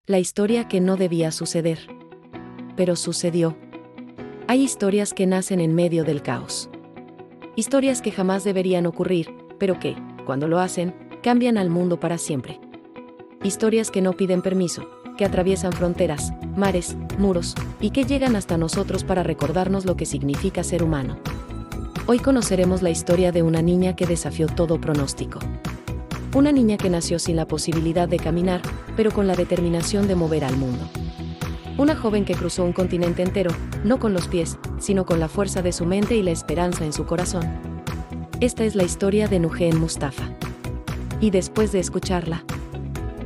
La historia que no debía suceder. Pero sucedió. Hay historias que nacen en medio del caos. Historias que jamás deberían ocurrir, pero que, cuando lo hacen, cambian al mundo para siempre. Historias que no piden permiso, que atraviesan fronteras, mares, muros, y que llegan hasta nosotros para recordarnos lo que significa ser humano. Hoy conoceremos la historia de una niña que desafió todo pronóstico. Una niña que nació sin la posibilidad de caminar, pero con la determinación de mover al mundo. Una joven que cruzó un continente entero, no con los pies, sino con la fuerza de su mente y la esperanza en su corazón. Esta es la historia de Nugeen Mustafa. Y después de escucharla,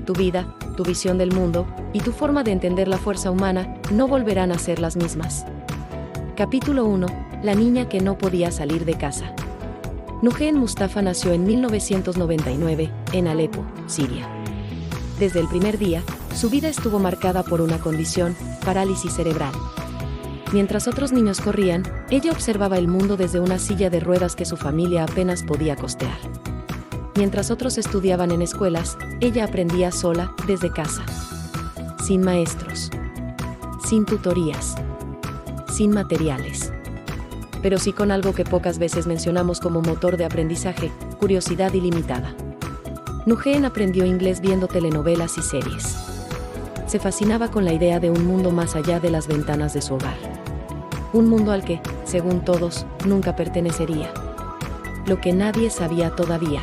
tu vida, tu visión del mundo, y tu forma de entender la fuerza humana, no volverán a ser las mismas. Capítulo 1. La niña que no podía salir de casa. Nugeen Mustafa nació en 1999, en Alepo, Siria. Desde el primer día, su vida estuvo marcada por una condición, parálisis cerebral. Mientras otros niños corrían, ella observaba el mundo desde una silla de ruedas que su familia apenas podía costear. Mientras otros estudiaban en escuelas, ella aprendía sola, desde casa. Sin maestros. Sin tutorías. Sin materiales. Pero sí con algo que pocas veces mencionamos como motor de aprendizaje: curiosidad ilimitada. Nugeen aprendió inglés viendo telenovelas y series. Se fascinaba con la idea de un mundo más allá de las ventanas de su hogar. Un mundo al que, según todos, nunca pertenecería. Lo que nadie sabía todavía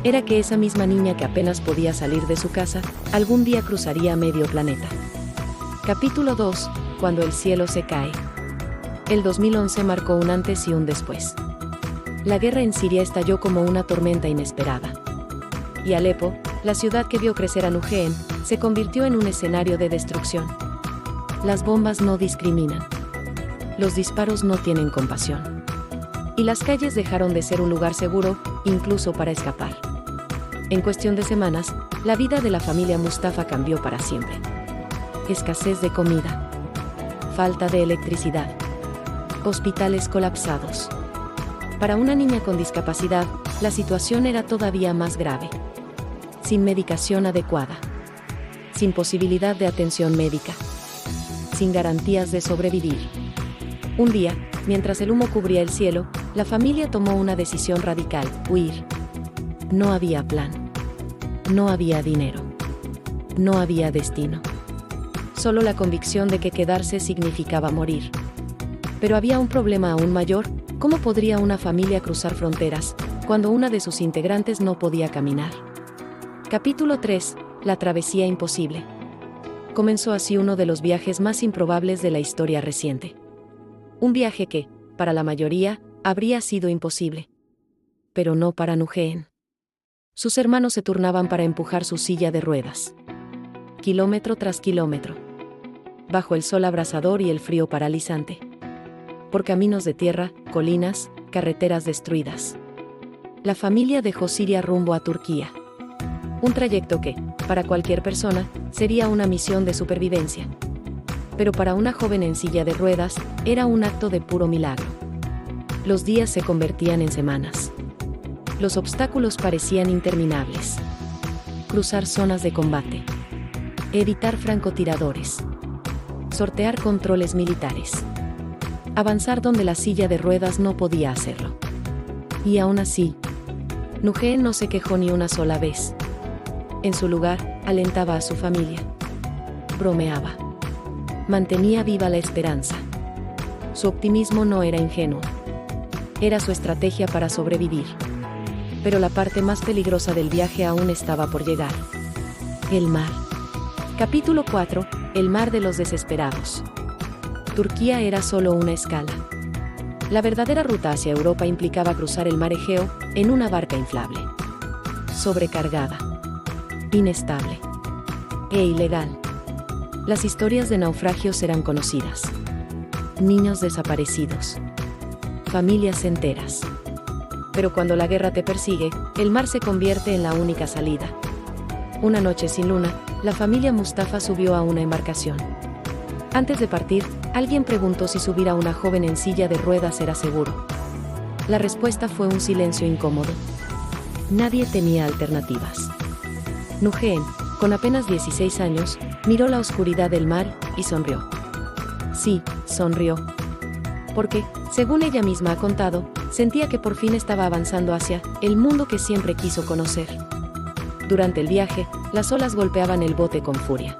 era que esa misma niña que apenas podía salir de su casa, algún día cruzaría medio planeta. Capítulo 2. Cuando el cielo se cae. El 2011 marcó un antes y un después. La guerra en Siria estalló como una tormenta inesperada. Y Alepo, la ciudad que vio crecer a Nugeen, se convirtió en un escenario de destrucción. Las bombas no discriminan. Los disparos no tienen compasión. Y las calles dejaron de ser un lugar seguro, incluso para escapar. En cuestión de semanas, la vida de la familia Mustafa cambió para siempre. Escasez de comida. Falta de electricidad. Hospitales colapsados. Para una niña con discapacidad, la situación era todavía más grave. Sin medicación adecuada. Sin posibilidad de atención médica. Sin garantías de sobrevivir. Un día, mientras el humo cubría el cielo, la familia tomó una decisión radical: huir. No había plan. No había dinero. No había destino. Solo la convicción de que quedarse significaba morir. Pero había un problema aún mayor: ¿cómo podría una familia cruzar fronteras, cuando una de sus integrantes no podía caminar? Capítulo 3. La travesía imposible. Comenzó así uno de los viajes más improbables de la historia reciente. Un viaje que, para la mayoría, habría sido imposible. Pero no para Nugeen. Sus hermanos se turnaban para empujar su silla de ruedas. Kilómetro tras kilómetro. Bajo el sol abrasador y el frío paralizante. Por caminos de tierra, colinas, carreteras destruidas. La familia dejó Siria rumbo a Turquía. Un trayecto que, para cualquier persona, sería una misión de supervivencia. Pero para una joven en silla de ruedas, era un acto de puro milagro. Los días se convertían en semanas. Los obstáculos parecían interminables. Cruzar zonas de combate. Evitar francotiradores. Sortear controles militares. Avanzar donde la silla de ruedas no podía hacerlo. Y aún así, Nugeen no se quejó ni una sola vez. En su lugar, alentaba a su familia. Bromeaba. Mantenía viva la esperanza. Su optimismo no era ingenuo. Era su estrategia para sobrevivir. Pero la parte más peligrosa del viaje aún estaba por llegar. El mar. Capítulo 4. El mar de los desesperados. Turquía era solo una escala. La verdadera ruta hacia Europa implicaba cruzar el mar Egeo en una barca inflable. Sobrecargada. Inestable. E ilegal. Las historias de naufragios eran conocidas. Niños desaparecidos. Familias enteras. Pero cuando la guerra te persigue, el mar se convierte en la única salida. Una noche sin luna, la familia Mustafa subió a una embarcación. Antes de partir, alguien preguntó si subir a una joven en silla de ruedas era seguro. La respuesta fue un silencio incómodo. Nadie tenía alternativas. Nugeen, Con apenas 16 años, miró la oscuridad del mar y sonrió. Sí, sonrió. Porque, según ella misma ha contado, sentía que por fin estaba avanzando hacia el mundo que siempre quiso conocer. Durante el viaje, las olas golpeaban el bote con furia.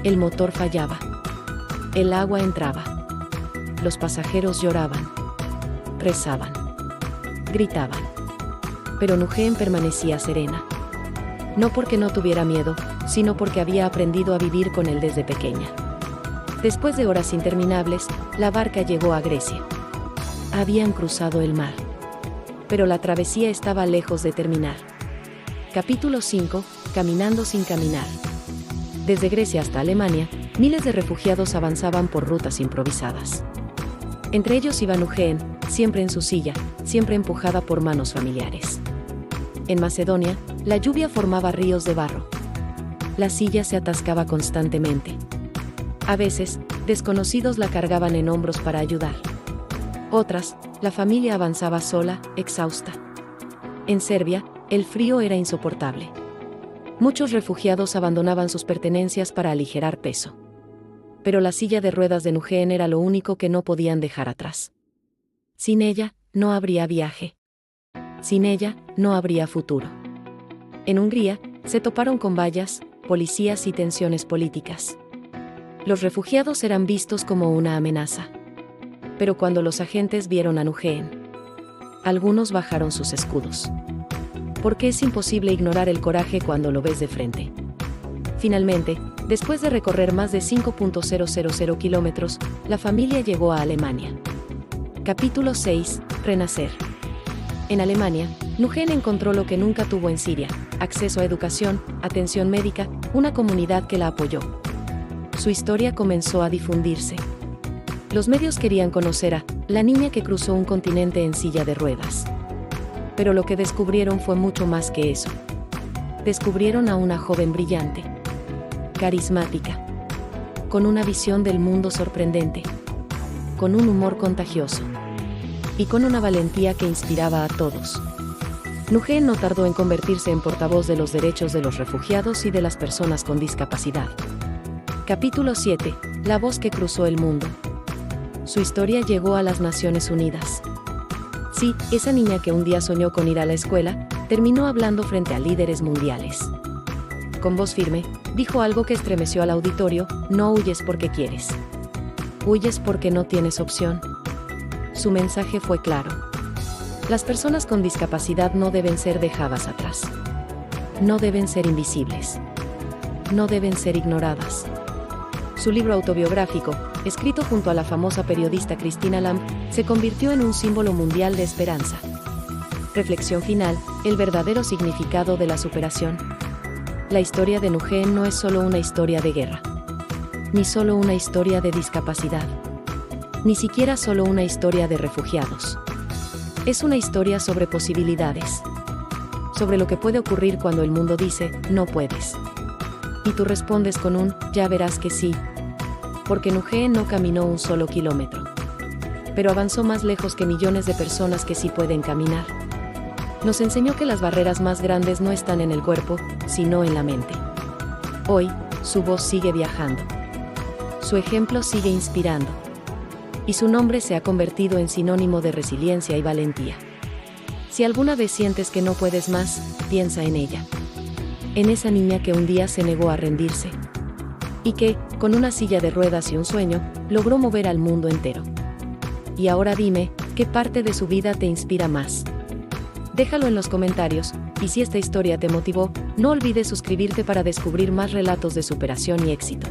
El motor fallaba. El agua entraba. Los pasajeros lloraban. Rezaban. Gritaban. Pero Nguyen permanecía serena. No porque no tuviera miedo, sino porque había aprendido a vivir con él desde pequeña. Después de horas interminables, la barca llegó a Grecia. Habían cruzado el mar. Pero la travesía estaba lejos de terminar. Capítulo 5. Caminando sin caminar. Desde Grecia hasta Alemania, miles de refugiados avanzaban por rutas improvisadas. Entre ellos iba Nguyen, siempre en su silla, siempre empujada por manos familiares. En Macedonia, la lluvia formaba ríos de barro. La silla se atascaba constantemente. A veces, desconocidos la cargaban en hombros para ayudar. Otras, la familia avanzaba sola, exhausta. En Serbia, el frío era insoportable. Muchos refugiados abandonaban sus pertenencias para aligerar peso. Pero la silla de ruedas de Nguyen era lo único que no podían dejar atrás. Sin ella, no habría viaje. Sin ella, no habría futuro. En Hungría, se toparon con vallas, policías y tensiones políticas. Los refugiados eran vistos como una amenaza. Pero cuando los agentes vieron a Nguyen, algunos bajaron sus escudos. Porque es imposible ignorar el coraje cuando lo ves de frente. Finalmente, después de recorrer más de 5.000 kilómetros, la familia llegó a Alemania. Capítulo 6. Renacer. En Alemania, Nguyen encontró lo que nunca tuvo en Siria: acceso a educación, atención médica, una comunidad que la apoyó. Su historia comenzó a difundirse. Los medios querían conocer a la niña que cruzó un continente en silla de ruedas. Pero lo que descubrieron fue mucho más que eso. Descubrieron a una joven brillante, carismática, con una visión del mundo sorprendente, con un humor contagioso y con una valentía que inspiraba a todos. Nguyen no tardó en convertirse en portavoz de los derechos de los refugiados y de las personas con discapacidad. Capítulo 7. La voz que cruzó el mundo. Su historia llegó a las Naciones Unidas. Sí, esa niña que un día soñó con ir a la escuela, terminó hablando frente a líderes mundiales. Con voz firme, dijo algo que estremeció al auditorio: no huyes porque quieres. Huyes porque no tienes opción. Su mensaje fue claro. Las personas con discapacidad no deben ser dejadas atrás. No deben ser invisibles. No deben ser ignoradas. Su libro autobiográfico, escrito junto a la famosa periodista Christina Lamb, se convirtió en un símbolo mundial de esperanza. Reflexión final: el verdadero significado de la superación. La historia de Nguyen no es solo una historia de guerra, ni solo una historia de discapacidad, ni siquiera solo una historia de refugiados. Es una historia sobre posibilidades, sobre lo que puede ocurrir cuando el mundo dice, no puedes. Y tú respondes con un, ya verás que sí. Porque Nguyen no caminó un solo kilómetro, pero avanzó más lejos que millones de personas que sí pueden caminar. Nos enseñó que las barreras más grandes no están en el cuerpo, sino en la mente. Hoy, su voz sigue viajando. Su ejemplo sigue inspirando. Y su nombre se ha convertido en sinónimo de resiliencia y valentía. Si alguna vez sientes que no puedes más, piensa en ella. En esa niña que un día se negó a rendirse. Y que, con una silla de ruedas y un sueño, logró mover al mundo entero. Y ahora dime, ¿qué parte de su vida te inspira más? Déjalo en los comentarios, y si esta historia te motivó, no olvides suscribirte para descubrir más relatos de superación y éxito.